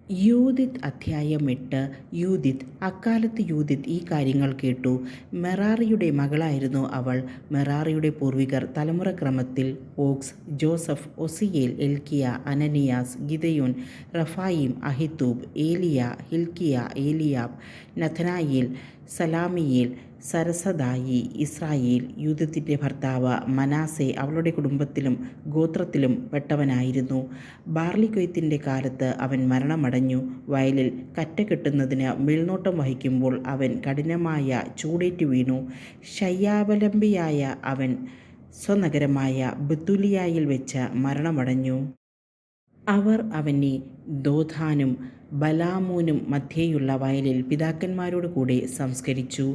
യൂദിത്ത് അധ്യായം 8. യൂദിത്ത്. അക്കാലത്ത് യൂദിത്ത് ഈ കാര്യങ്ങൾ കേട്ടു. മെറാറിയുടെ മകളായിരുന്നു അവൾ. മെറാറിയുടെ പൂർവികർ തലമുറക്രമത്തിൽ ഓക്സ്, ജോസഫ്, ഒസിയേൽ, എൽക്കിയ, അനനിയാസ്, ഗിദെയോൻ, റഫായീം, അഹിത്തൂബ്, ഏലിയ, ഹിൽക്കിയ, ഏലിയാബ്, നഥനായേൽ, സലാമിയേൽ, സരസദായി, ഇസ്രായേൽ. യൂദിത്തിന്റെ ഭർത്താവ് മനാസെ അവളുടെ കുടുംബത്തിലും ഗോത്രത്തിലും പെട്ടവനായിരുന്നു. ബാർലിക്കൊയ്ത്തിന്റെ കാലത്ത് അവൻ മരണമടഞ്ഞു. വയലിൽ കറ്റ കെട്ടുന്നതിന് മേൽനോട്ടം വഹിക്കുമ്പോൾ അവൻ കഠിനമായ ചൂടേറ്റു വീണു. ശയ്യാവലംബിയായ അവൻ സ്വനഗരമായ ബത്തുലിയായിൽ വെച്ച് മരണമടഞ്ഞു. അവർ അവനെ ദോഥാനും ബലാമോനും മധ്യേയുള്ള വയലിൽ പിതാക്കന്മാരോട് കൂടെ സംസ്കരിച്ചു.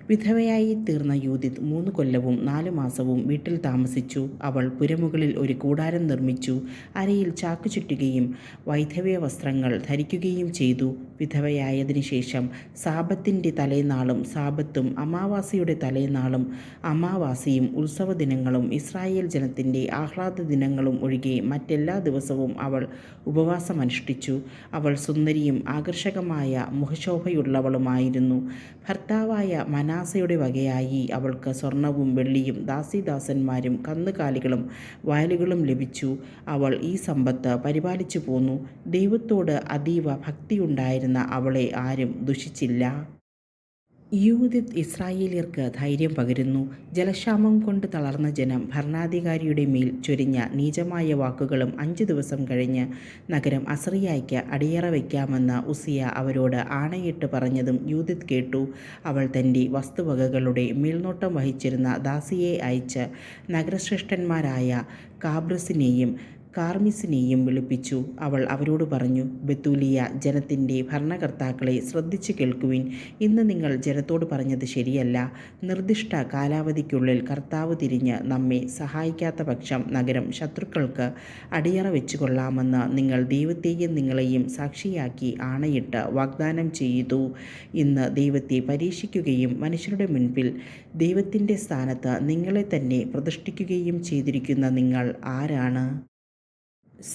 വിധവയായി തീർന്ന യൂദിത്ത് 3 കൊല്ലവും 4 മാസവും വീട്ടിൽ താമസിച്ചു. അവൾ പുരമുകളിൽ ഒരു കൂടാരം നിർമ്മിച്ചു. അരയിൽ ചാക്ക് ചുറ്റുകയും വൈധവ്യ വസ്ത്രങ്ങൾ ധരിക്കുകയും ചെയ്തു. വിധവയായതിനു ശേഷം സാബത്തിന്റെ തലേനാളും സാബത്തും അമാവാസിയുടെ തലേനാളും അമാവാസിയും ഉത്സവ ദിനങ്ങളും ഇസ്രായേൽ ജനത്തിന്റെ ആഹ്ലാദ ദിനങ്ങളും ഒഴികെ മറ്റെല്ലാ ദിവസവും അവൾ ഉപവാസമനുഷ്ഠിച്ചു. അവൾ സുന്ദരിയും ആകർഷകമായ മുഖശോഭയുള്ളവളുമായിരുന്നു. ഭർത്താവായ മനാസയുടെ വകയായി അവൾക്ക് സ്വർണവും വെള്ളിയും ദാസീദാസന്മാരും കന്നുകാലികളും വയലുകളും ലഭിച്ചു. അവൾ ഈ സമ്പത്ത് പരിപാലിച്ചു പോന്നു. ദൈവത്തോട് അതീവ ഭക്തിയുണ്ടായിരുന്ന അവളെ ആരും ദുഷിച്ചില്ല. യൂദിത്ത് ഇസ്രായേല്യർക്ക് ധൈര്യം പകരുന്നു. ജലക്ഷാമം കൊണ്ട് തളർന്ന ജനം ഭരണാധികാരിയുടെ മേൽ ചൊരിഞ്ഞ നീചമായ വാക്കുകളും 5 ദിവസം കഴിഞ്ഞ് നഗരം അസറിയായ്ക്ക് അടിയറ വയ്ക്കാമെന്ന് ഉസിയ അവരോട് ആണയിട്ട് പറഞ്ഞതും യൂദിത്ത് കേട്ടു. അവൾ തൻ്റെ വസ്തുവകകളുടെ മേൽനോട്ടം വഹിച്ചിരുന്ന ദാസിയെ അയച്ച് നഗരശ്രേഷ്ഠന്മാരായ കാബ്രസിനെയും കാർമിസിനെയും വിളിപ്പിച്ചു. അവൾ അവരോട് പറഞ്ഞു, ബത്തൂലിയ ജനത്തിൻ്റെ ഭരണകർത്താക്കളെ ശ്രദ്ധിച്ചു കേൾക്കുവിൻ. ഇന്ന് നിങ്ങൾ ജനത്തോട് പറഞ്ഞത് ശരിയല്ല. നിർദ്ദിഷ്ട കാലാവധിക്കുള്ളിൽ കർത്താവ് തിരിഞ്ഞ് നമ്മെ സഹായിക്കാത്ത പക്ഷം നഗരം ശത്രുക്കൾക്ക് അടിയറ വെച്ചുകൊള്ളാമെന്ന് നിങ്ങൾ ദൈവത്തെയും നിങ്ങളെയും സാക്ഷിയാക്കി ആണയിട്ട് വാഗ്ദാനം ചെയ്തു. ഇന്ന് ദൈവത്തെ പരീക്ഷിക്കുകയും മനുഷ്യരുടെ മുൻപിൽ ദൈവത്തിൻ്റെ സ്ഥാനത്ത് നിങ്ങളെ തന്നെ പ്രതിഷ്ഠിക്കുകയും ചെയ്തിരിക്കുന്ന നിങ്ങൾ ആരാണ്?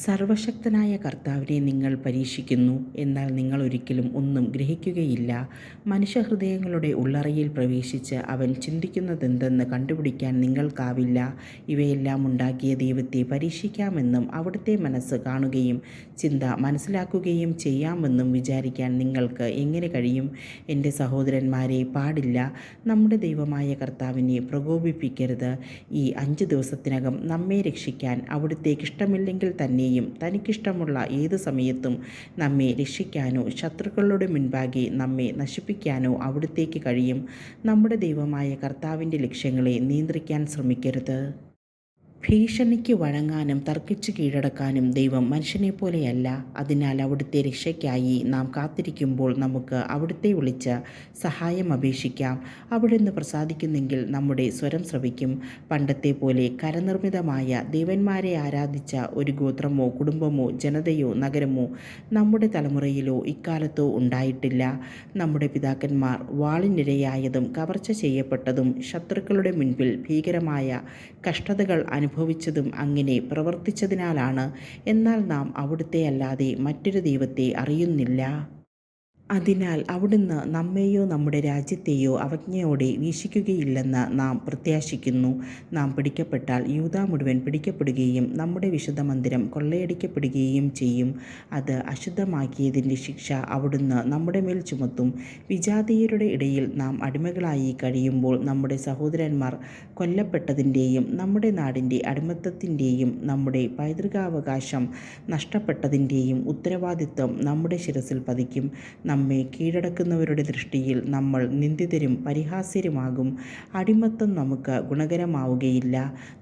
സർവശക്തനായ കർത്താവിനെ നിങ്ങൾ പരീക്ഷിക്കുന്നു, എന്നാൽ നിങ്ങൾ ഒരിക്കലും ഒന്നും ഗ്രഹിക്കുകയില്ല. മനുഷ്യഹൃദയങ്ങളുടെ ഉള്ളറയിൽ പ്രവേശിച്ച് അവൻ ചിന്തിക്കുന്നതെന്തെന്ന് കണ്ടുപിടിക്കാൻ നിങ്ങൾക്കാവില്ല. ഇവയെല്ലാം ഉണ്ടാക്കിയ ദൈവത്തെ പരീക്ഷിക്കാമെന്നും അവിടുത്തെ മനസ്സ് കാണുകയും ചിന്ത മനസ്സിലാക്കുകയും ചെയ്യാമെന്നും വിചാരിക്കാൻ നിങ്ങൾക്ക് എങ്ങനെ കഴിയും? എൻ്റെ സഹോദരന്മാരെ, പാടില്ല. നമ്മുടെ ദൈവമായ കർത്താവിനെ പ്രകോപിപ്പിക്കരുത്. ഈ 5 ദിവസത്തിനകം നമ്മെ രക്ഷിക്കാൻ അവിടുത്തേക്ക് ഇഷ്ടമില്ലെങ്കിൽ തന്നെയും തനിക്കിഷ്ടമുള്ള ഏത് സമയത്തും നമ്മെ രക്ഷിക്കാനോ ശത്രുക്കളുടെ മുൻപാകെ നമ്മെ നശിപ്പിക്കാനോ അവിടുത്തേക്ക് കഴിയും. നമ്മുടെ ദൈവമായ കർത്താവിൻ്റെ ലക്ഷ്യങ്ങളെ നിയന്ത്രിക്കാൻ ശ്രമിക്കരുത്. ഭീഷണിക്ക് വഴങ്ങാനും തർക്കിച്ചു കീഴടക്കാനും ദൈവം മനുഷ്യനെപ്പോലെയല്ല. അതിനാൽ അവിടുത്തെ രക്ഷയ്ക്കായി നാം കാത്തിരിക്കുമ്പോൾ നമുക്ക് അവിടുത്തെ വിളിച്ച് സഹായം അപേക്ഷിക്കാം. അവിടുന്ന് പ്രസാദിക്കുന്നെങ്കിൽ നമ്മുടെ സ്വരം ശ്രവിക്കും. പണ്ടത്തെ പോലെ കരനിർമ്മിതമായ ദേവന്മാരെ ആരാധിച്ച ഒരു ഗോത്രമോ കുടുംബമോ ജനതയോ നഗരമോ നമ്മുടെ തലമുറയിലോ ഇക്കാലത്തോ ഉണ്ടായിട്ടില്ല. നമ്മുടെ പിതാക്കന്മാർ വാളിനിരയായതും കവർച്ച ചെയ്യപ്പെട്ടതും ശത്രുക്കളുടെ മുൻപിൽ ഭീകരമായ കഷ്ടതകൾ അനുഭവിച്ചതും അങ്ങനെ പ്രവർത്തിച്ചതിനാലാണ്. എന്നാൽ നാം അവിടുത്തെ അല്ലാതെ മറ്റൊരു ദൈവത്തെ അറിയുന്നില്ല. അതിനാൽ അവിടുന്ന് നമ്മെയോ നമ്മുടെ രാജ്യത്തെയോ അവജ്ഞയോടെ വീക്ഷിക്കുകയില്ലെന്ന് നാം പ്രത്യാശിക്കുന്നു. നാം പിടിക്കപ്പെട്ടാൽ യൂദാ മുഴുവൻ പിടിക്കപ്പെടുകയും നമ്മുടെ വിശുദ്ധ മന്ദിരം കൊള്ളയടിക്കപ്പെടുകയും ചെയ്യും. അത് അശുദ്ധമാക്കിയതിൻ്റെ ശിക്ഷ അവിടുന്ന് നമ്മുടെ മേൽ ചുമത്തും. വിജാതീയരുടെ ഇടയിൽ നാം അടിമകളായി കഴിയുമ്പോൾ നമ്മുടെ സഹോദരന്മാർ കൊല്ലപ്പെട്ടതിൻ്റെയും നമ്മുടെ നാടിൻ്റെ അടിമത്തത്തിൻ്റെയും നമ്മുടെ പൈതൃകാവകാശം നഷ്ടപ്പെട്ടതിൻ്റെയും ഉത്തരവാദിത്വം നമ്മുടെ ശിരസിൽ പതിക്കും. നമ്മെ കീഴടക്കുന്നവരുടെ ദൃഷ്ടിയിൽ നമ്മൾ നിന്ദിതരും പരിഹാസ്യരുമാകും. അടിമത്തം നമുക്ക് ഗുണകരമാവുകയില്ല.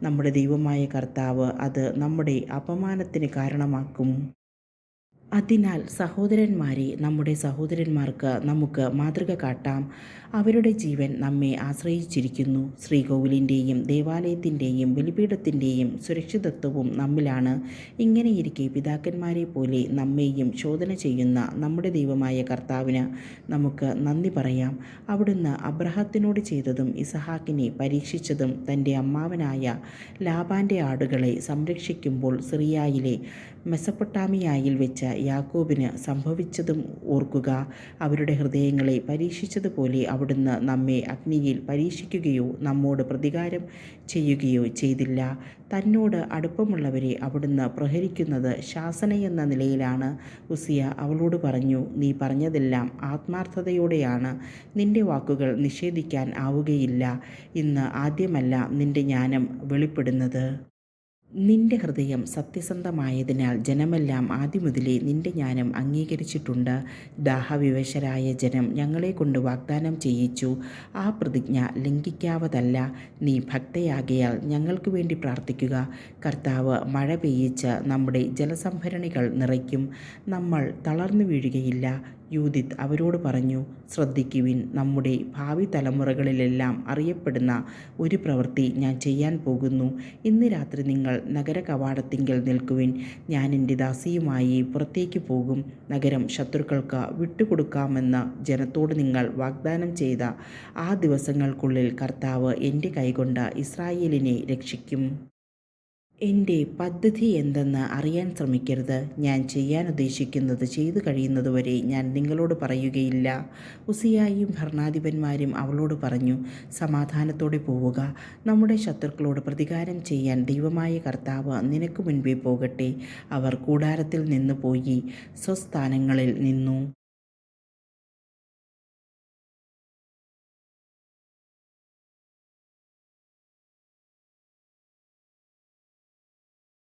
നമ്മുടെ ദൈവമായ കർത്താവ് അത് നമ്മുടെ അപമാനത്തിന് കാരണമാക്കും. അതിനാൽ സഹോദരന്മാരെ, നമ്മുടെ സഹോദരന്മാർക്ക് നമുക്ക് മാതൃക കാട്ടാം. അവരുടെ ജീവൻ നമ്മെ ആശ്രയിച്ചിരിക്കുന്നു. ശ്രീകോവിലിൻ്റെയും ദേവാലയത്തിൻ്റെയും ബലിപീഠത്തിൻ്റെയും സുരക്ഷിതത്വവും നമ്മിലാണ്. ഇങ്ങനെയിരിക്കെ പിതാക്കന്മാരെ പോലെ നമ്മെയും ശോധന ചെയ്യുന്ന നമ്മുടെ ദൈവമായ കർത്താവിന് നമുക്ക് നന്ദി പറയാം. അവിടുന്ന് അബ്രഹാത്തിനോട് ചെയ്തതും ഇസഹാക്കിനെ പരീക്ഷിച്ചതും തൻ്റെ അമ്മാവനായ ലാബാൻ്റെ ആടുകളെ സംരക്ഷിക്കുമ്പോൾ സിറിയായിലെ മെസൊപ്പൊട്ടാമിയായിൽ വെച്ച് യാക്കോബിന് സംഭവിച്ചതും ഓർക്കുക. അവരുടെ ഹൃദയങ്ങളെ പരീക്ഷിച്ചതുപോലെ അവിടുന്ന് നമ്മെ അഗ്നിയിൽ പരീക്ഷിക്കുകയോ നമ്മോട് പ്രതികാരം ചെയ്യുകയോ ചെയ്തില്ല. തന്നോട് അടുപ്പമുള്ളവരെ അവിടുന്ന് പ്രഹരിക്കുന്നത് ശാസനയെന്ന നിലയിലാണ്. ഉസിയ അവളോട് പറഞ്ഞു, നീ പറഞ്ഞതെല്ലാം ആത്മാർത്ഥതയോടെയാണ്. നിന്റെ വാക്കുകൾ നിഷേധിക്കാൻ ആവുകയില്ല. ഇന്ന് ആദ്യമല്ല നിന്റെ ജ്ഞാനം വെളിപ്പെടുന്നത്. നിന്റെ ഹൃദയം സത്യസന്ധമായതിനാൽ ജനമെല്ലാം ആദ്യമുതലേ നിന്റെ ജ്ഞാനം അംഗീകരിച്ചിട്ടുണ്ട്. ദാഹവിവശരായ ജനം ഞങ്ങളെക്കൊണ്ട് വാഗ്ദാനം ചെയ്യിച്ചു. ആ പ്രതിജ്ഞ ലംഘിക്കാവതല്ല. നീ ഭക്തയാകയാൽ ഞങ്ങൾക്ക് വേണ്ടി പ്രാർത്ഥിക്കുക. കർത്താവ് മഴ പെയ്യിച്ച് നമ്മുടെ ജലസംഭരണികൾ നിറയ്ക്കും. നമ്മൾ തളർന്നു വീഴുകയില്ല. യൂദിത്ത് അവരോട് പറഞ്ഞു, ശ്രദ്ധിക്കുവിൻ. നമ്മുടെ ഭാവി തലമുറകളിലെല്ലാം അറിയപ്പെടുന്ന ഒരു പ്രവൃത്തി ഞാൻ ചെയ്യാൻ പോകുന്നു. ഇന്ന് രാത്രി നിങ്ങൾ നഗര കവാടത്തിങ്കൽ നിൽക്കുവിൻ. ഞാൻ എൻ്റെ ദാസിയുമായി പുറത്തേക്ക് പോകും. നഗരം ശത്രുക്കൾക്ക് വിട്ടുകൊടുക്കാമെന്ന് ജനത്തോട് നിങ്ങൾ വാഗ്ദാനം ചെയ്ത ആ ദിവസങ്ങൾക്കുള്ളിൽ കർത്താവ് എൻ്റെ കൈകൊണ്ട് ഇസ്രായേലിനെ രക്ഷിക്കും. എൻ്റെ പദ്ധതി എന്തെന്ന് അറിയാൻ ശ്രമിക്കരുത്. ഞാൻ ചെയ്യാൻ ഉദ്ദേശിക്കുന്നത് ചെയ്തു കഴിയുന്നതുവരെ ഞാൻ നിങ്ങളോട് പറയുകയില്ല. ഉസിയായും ഭരണാധിപന്മാരും അവളോട് പറഞ്ഞു, സമാധാനത്തോടെ പോവുക. നമ്മുടെ ശത്രുക്കളോട് പ്രതികാരം ചെയ്യാൻ ദൈവമായ കർത്താവ് നിനക്ക് മുൻപേ പോകട്ടെ. അവർ കൂടാരത്തിൽ നിന്ന് പോയി സ്വസ്ഥാനങ്ങളിൽ നിന്നു.